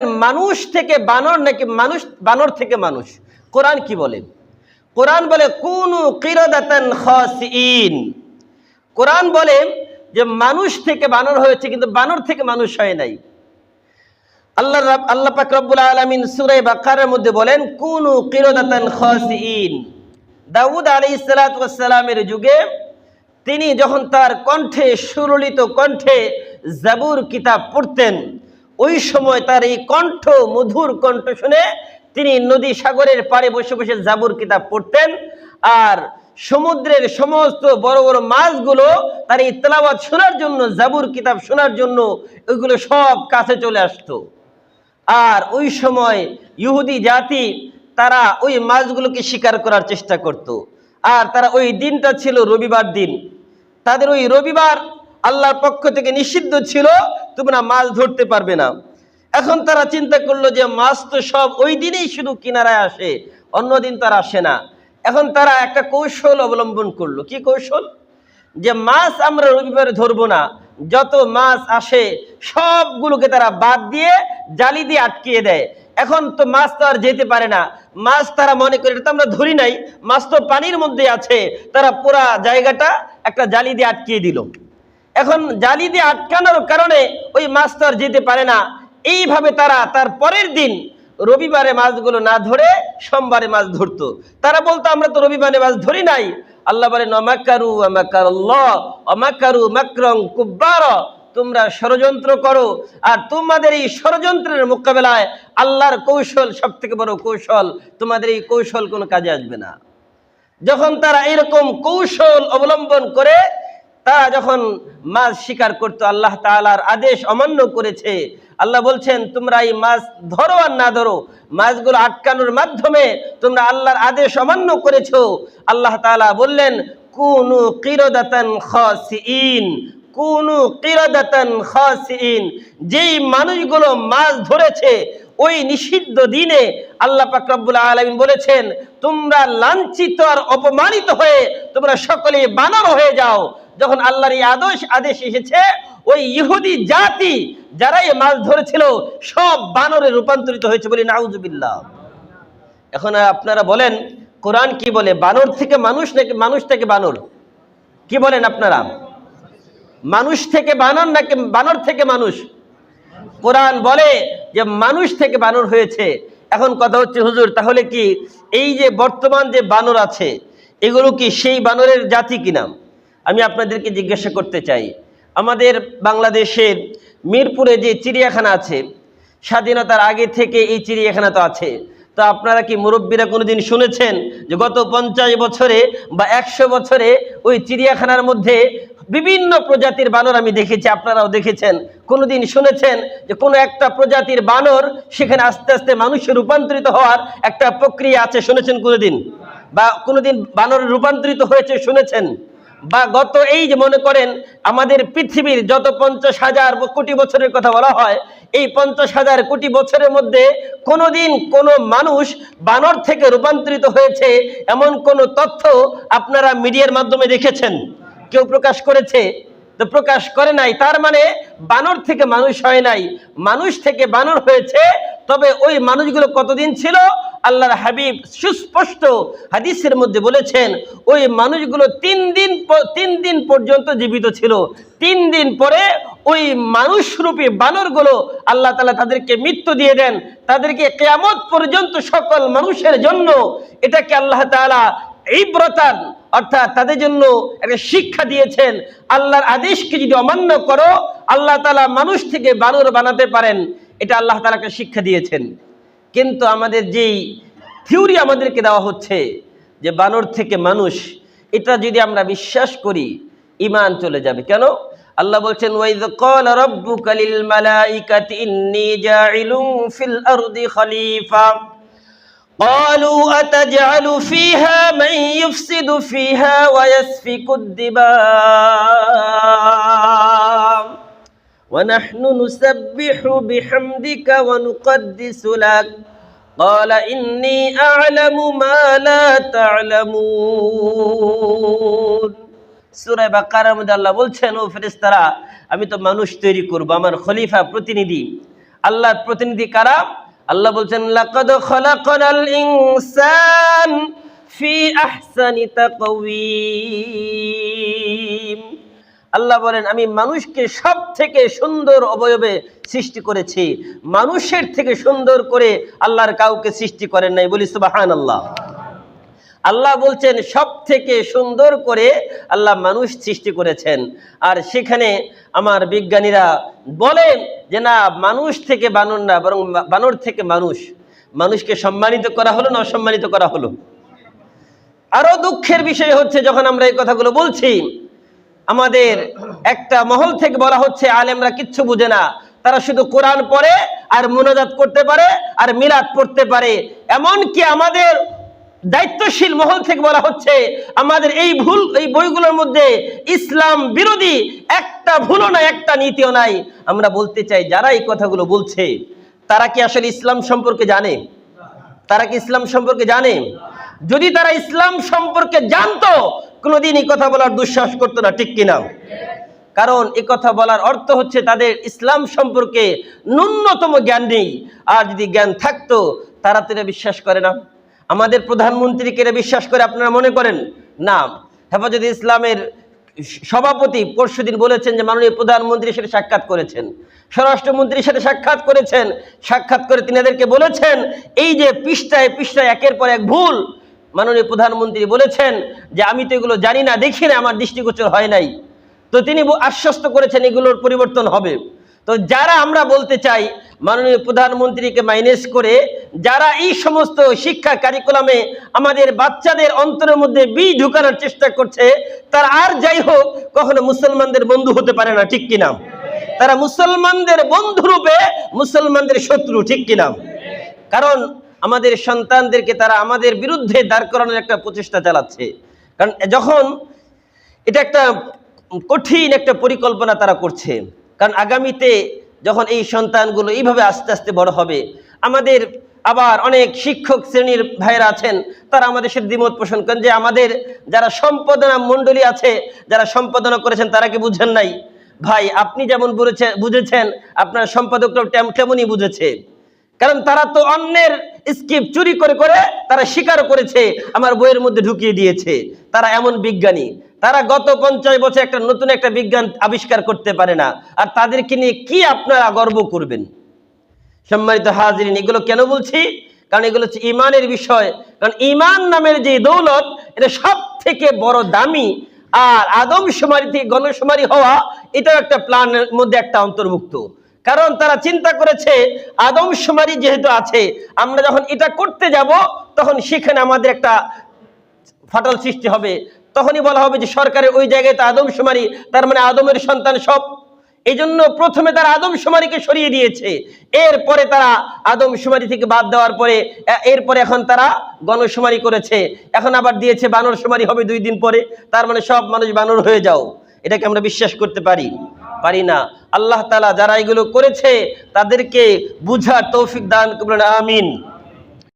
মানুষ থেকে বানর নাকি মানুষ বানর থেকে মানুষ? কোরআন কি বলে? কোরআন বলে কুনু কিরাদাতান খাসিইন। কোরআন বলে যে মানুষ থেকে বানর হয়েছে, কিন্তু বানর থেকে মানুষ হয় নাই। আল্লাহ পাক রব্বুল আলামিন সূরা বাকারার মধ্যে বলেন কুনু কিরাদাতান খাসিইন। দাউদ আলাইহিস সালাতু ওয়াস সালামের যুগে তিনি যখন তার কণ্ঠে সুললিত কণ্ঠে জাবুর কিতাব পড়তেন, ওই সময় তার এই কণ্ঠ, মধুর কণ্ঠ শুনে তিনি নদী সাগরের পাড়ে বসে বসে জাবুর কিতাব পড়তেন। আর সমুদ্রের সমস্ত বড় বড় মাছগুলো তার এই তেলাওয়াত শোনার জন্য, জাবুর কিতাব শোনার জন্য ওইগুলো সব কাছে চলে আসতো। আর ওই সময় ইহুদি জাতি তারা ওই মাছগুলোকে শিকার করার চেষ্টা করত। আর তারা ওই দিনটা ছিল রবিবার দিন। তাদের ওই রবিবার আল্লাহর পক্ষ থেকে নিষিদ্ধ ছিল, তোমরা মাছ ধরতে পারবে না। এখন তারা চিন্তা করলো যে মাছ তো সব ওই দিনেই শুধু কিনারায় আসে, অন্যদিন তারা আসে না। এখন তারা একটা কৌশল অবলম্বন করলো। কি কৌশল? যে মাছ আমরা রবিবারে ধরবো না, যত মাছ আসে সবগুলোকে তারা বাদ দিয়ে জালি দিয়ে আটকিয়ে দেয়। এখন তো মাছ তো আর যেতে পারে না। মাছ তারা মনে করে এটা তো আমরা ধরি নাই, মাছ তো পানির মধ্যে আছে। তারা পুরা জায়গাটা একটা জালি দিয়ে আটকিয়ে দিল। এখন জালি দিয়ে আটকানোর কারণে ওই মাছ তো আর যেতে পারে না। এইভাবে তারা তার পরের দিন রবিবারে মাছগুলো না ধরে সোমবারে মাছ ধরতো। তারা বলতো আমরা তো রবিবারে মাছ ধরি নাই। আল্লাহ বলেন ওয়ামাকারু ওয়ামাকারাল্লাহ ওয়ামাকারু মাকরান কুব্বারা, তোমরা ষড়যন্ত্র করো, আর তোমাদের এই ষড়যন্ত্রের মোকাবেলায় আল্লাহর কৌশল সব থেকে বড় কৌশল। তোমাদের এই কৌশল কোনো কাজে আসবে না। যখন তারা এরকম কৌশল অবলম্বন করে তারা যখন মাছ শিকার করতো, আল্লাহ তাআলার আদেশ অমান্য করেছে। আল্লাহ বলছেন তোমরা এই মাছ ধরো আর না ধরো, মাছগুলো আটকানোর মাধ্যমে তোমরা আল্লাহর আদেশ অমান্য করেছো। আল্লাহ তাআলা বললেন কুনু কিরাদাতান খাসিইন, কুনু কিরাদাতান খাসিইন। যেই মানুষগুলো মাছ ধরেছে ওই নিষিদ্ধ দিনে আল্লাহ পাক রব্বুল আলামিন বলেছেন তোমরা লাঞ্ছিত আর অপমানিত হয়ে তোমরা সকলে বানর হয়ে যাও। যখন আল্লাহর এই আদেশ এসেছে, ওই ইহুদি জাতি যারা এই মাছ ধরেছিল সব বানরে রূপান্তরিত হয়েছে, বলি নাউজুবিল্লাহ। এখন আপনারা বলেন কোরআন কি বলে? বানর থেকে মানুষ নাকি মানুষ থেকে বানর? কি বলেন আপনারা? মানুষ থেকে বানর নাকি বানর থেকে মানুষ? কোরআন বলে যে মানুষ থেকে বানর হয়েছে। এখন কথা হচ্ছে হুজুর, তাহলে কি এই যে বর্তমান যে বানর আছে এগুলো কি সেই বানরের জাতি কিনা? আমি আপনাদেরকে জিজ্ঞাসা করতে চাই, আমাদের বাংলাদেশের মিরপুরে যে চিড়িয়াখানা আছে, স্বাধীনতার আগে থেকে এই চিড়িয়াখানা তো আছে। তো আপনারা কি মুরব্বীরা কোনোদিন শুনেছেন যে গত 50 বছরে বা 100 বছরে ওই চিড়িয়াখানার মধ্যে বিভিন্ন প্রজাতির বানর আমি দেখেছি, আপনারাও দেখেছেন? কোনোদিন শুনেছেন যে কোনো একটা প্রজাতির বানর সেখানে আস্তে আস্তে মানুষে রূপান্তরিত হওয়ার একটা প্রক্রিয়া আছে? শুনেছেন কোনোদিন? বা কোনোদিন বানর রূপান্তরিত হয়েছে শুনেছেন? বা গত এই যে মনে করেন আমাদের পৃথিবীর যত 50,000 কোটি বছরের কথা বলা হয়, এই 50,000 কোটি বছরের মধ্যে কোনোদিন কোনো মানুষ বানর থেকে রূপান্তরিত হয়েছে এমন কোনো তথ্য আপনারা মিডিয়ার মাধ্যমে দেখেছেন? কেউ প্রকাশ করেছে? তো প্রকাশ করে নাই। তার মানে বানর থেকে মানুষ হয় নাই, মানুষ থেকে বানর হয়েছে। তবে ওই মানুষগুলো কতদিন ছিল? আল্লাহর হাবিব সুস্পষ্ট হাদিসের মধ্যে বলেছেন ওই মানুষগুলো 3 দিন পর্যন্ত জীবিত ছিল। 3 দিন পরে ওই মানুষরূপী বানরগুলো আল্লাহ তাআলা তাদেরকে মৃত্যু দিয়ে দেন। তাদেরকে কিয়ামত পর্যন্ত সকল মানুষের জন্য এটাকে আল্লাহ তাআলা ইবরাতান, অর্থাৎ তাদের জন্য একটা শিক্ষা দিয়েছেন। আল্লাহর আদেশকে যদি অমান্য করো আল্লাহ তাআলা মানুষ থেকে বানর বানাতে পারেন, এটা আল্লাহ তাআলাকে শিক্ষা দিয়েছেন। কিন্তু আমাদের যেই থিওরি আমাদেরকে দেওয়া হচ্ছে যে বানর থেকে মানুষ, এটা যদি আমরা বিশ্বাস করি ঈমান চলে যাবে। কেন? আল্লাহ বলছেন ওয়াইয ক্বালা রাব্বুকা লিল মালাইকাতি ইন্নী জাইলুন ফিল আরদি খলিফা قالوا أتجعل فيها من يفسد فيها ويسفك الدماء ونحن نسبح بحمدك ونقدس لك قال إني أعلم ما لا تعلمون। সূরা বাকারার মধ্যে আল্লাহ বলছেন ও ফেরেশতারা, আমি তো মানুষ তৈরি করব, আমার খলিফা প্রতিনিধি আল্লাহর প্রতিনিধি কারা? আল্লাহ বলছেন লাকাদ খালাকনাল ইনসান ফি আহসানি তাকওয়িম। আল্লাহ বলেন আমি মানুষকে সব থেকে সুন্দর অবয়বে সৃষ্টি করেছি, মানুষের থেকে সুন্দর করে আল্লাহর কাউকে সৃষ্টি করেন নাই। বলি সুবহানাল্লাহ। আল্লাহ বলছেন সব থেকে সুন্দর করে আল্লাহ মানুষ সৃষ্টি করেছেন। আর সেখানে আমার বিজ্ঞানীরা বলেন যে না, মানুষ থেকে বানর না, বরং বানর থেকে মানুষ। মানুষকে সম্মানিত করা হলো না অসম্মানিত করা হলো? আরো দুঃখের বিষয় হচ্ছে যখন আমরা এই কথাগুলো বলছি, আমাদের একটা মহল থেকে বলা হচ্ছে আলেমরা কিচ্ছু বুঝে না, তারা শুধু কোরআন পড়ে আর মুনাজাত করতে পারে আর মিলাদ পড়তে পারে। এমনকি আমাদের দায়িত্বশীল মহল থেকে বলা হচ্ছে আমাদের এই বইগুলোর মধ্যে ইসলাম বিরোধী একটা ভুলও নাই, একটা নীতিও নাই। আমরা বলতে চাই যারা এই কথাগুলো বলছে তারা কি আসলে ইসলাম সম্পর্কে জানে? তারা কি ইসলাম সম্পর্কে জানে? যদি তারা ইসলাম সম্পর্কে জানতো কোনোদিন এই কথা বলার দুঃসাহস করতো না, ঠিক কিনা? কারণ এই কথা বলার অর্থ হচ্ছে তাদের ইসলাম সম্পর্কে ন্যূনতম জ্ঞান নেই। আর যদি জ্ঞান থাকতো তারা তো এটা বিশ্বাস করে না। আমাদের প্রধানমন্ত্রীকে এটা বিশ্বাস করে আপনারা মনে করেন না? হেফাজতে ইসলামের সভাপতি পরশুদিন বলেছেন যে মাননীয় প্রধানমন্ত্রীর সাথে সাক্ষাৎ করেছেন, স্বরাষ্ট্রমন্ত্রীর সাথে সাক্ষাৎ করেছেন। সাক্ষাৎ করে তিনি এদেরকে বলেছেন এই যে পৃষ্ঠায় পৃষ্ঠায় একের পর এক ভুল। মাননীয় প্রধানমন্ত্রী বলেছেন যে আমি তো এগুলো জানি না, দেখি না, আমার দৃষ্টিগোচর হয় নাই। তো তিনি আশ্বস্ত করেছেন এগুলোর পরিবর্তন হবে। তো যারা আমরা বলতে চাই মাননীয় প্রধানমন্ত্রীকে মাইনাস করে যারা এই সমস্ত শিক্ষা কারিকুলামে আমাদের বাচ্চাদের অন্তরের মধ্যে বীজ ঢুকানোর চেষ্টা করছে, তারা আর যাই হোক কখনো মুসলমানদের বন্ধু হতে পারে না, ঠিক কিনা? তারা মুসলমানদের বন্ধু রূপে মুসলমানদের শত্রু, ঠিক কিনা? কারণ আমাদের সন্তানদেরকে তারা আমাদের বিরুদ্ধে দাঁড় করানোর একটা প্রচেষ্টা চালাচ্ছে। কারণ যখন এটা একটা কঠিন একটা পরিকল্পনা তারা করছে, কারণ আগামীতে যখন এই সন্তানগুলো এইভাবে আস্তে আস্তে বড় হবে, আমাদের আবার অনেক শিক্ষক শ্রেণীর ভাইরা আছেন তারা আমাদের সাথে দ্বিমত পোষণ করেন যে আমাদের যারা সম্পাদনা মণ্ডলী আছে, যারা সম্পাদনা করেছেন তারা কি বুঝেন নাই? ভাই আপনি যেমন বুঝেছেন আপনার সম্পাদকরাও তেমনই বুঝেছে। কারণ তারা তো অন্যের স্ক্রিপ্ট চুরি করে করে তারা স্বীকার করেছে, আমার বইয়ের মধ্যে ঢুকিয়ে দিয়েছে। তারা এমন বিজ্ঞানী, তারা গত 50 বছর একটা নতুন একটা বিজ্ঞান আবিষ্কার করতে পারে না, আর তাদেরকে নিয়ে কি আপনারা গর্ব করবেন? সম্মানিত হাজিরিন, এগুলো কেন বলছি? কারণ এগুলো হচ্ছে ইমানের বিষয়। কারণ ইমান নামের যে দৌলত, এটা সব থেকে বড় দামি। আর আদমশুমারি থেকে গণশুমারি হওয়া এটাও একটা প্ল্যানের মধ্যে একটা অন্তর্ভুক্ত। কারণ তারা চিন্তা করেছে আদমশুমারি যেহেতু আছে, আমরা যখন এটা করতে যাব তখন সেখানে আমাদের একটা ফাটল সৃষ্টি হবে। তখনই বলা হবে যে সরকারের ওই জায়গায় তো আদমশুমারি, তার মানে আদমের সন্তান সব। এই জন্য প্রথমে তারা আদমশুমারিকে সরিয়ে দিয়েছে, এরপরে তারা আদমশুমারি থেকে বাদ দেওয়ার পরে এরপরে এখন তারা গণশুমারি করেছে। এখন আবার দিয়েছে বানরশুমারি হবে 2 দিন পরে, তার মানে সব মানুষ বানর হয়ে যাও। এটাকে আমরা বিশ্বাস করতে পারি না। আল্লাহ তাআলা যারা এগুলো করেছে তাদেরকে বুঝার তৌফিক দান করুন, আমিন।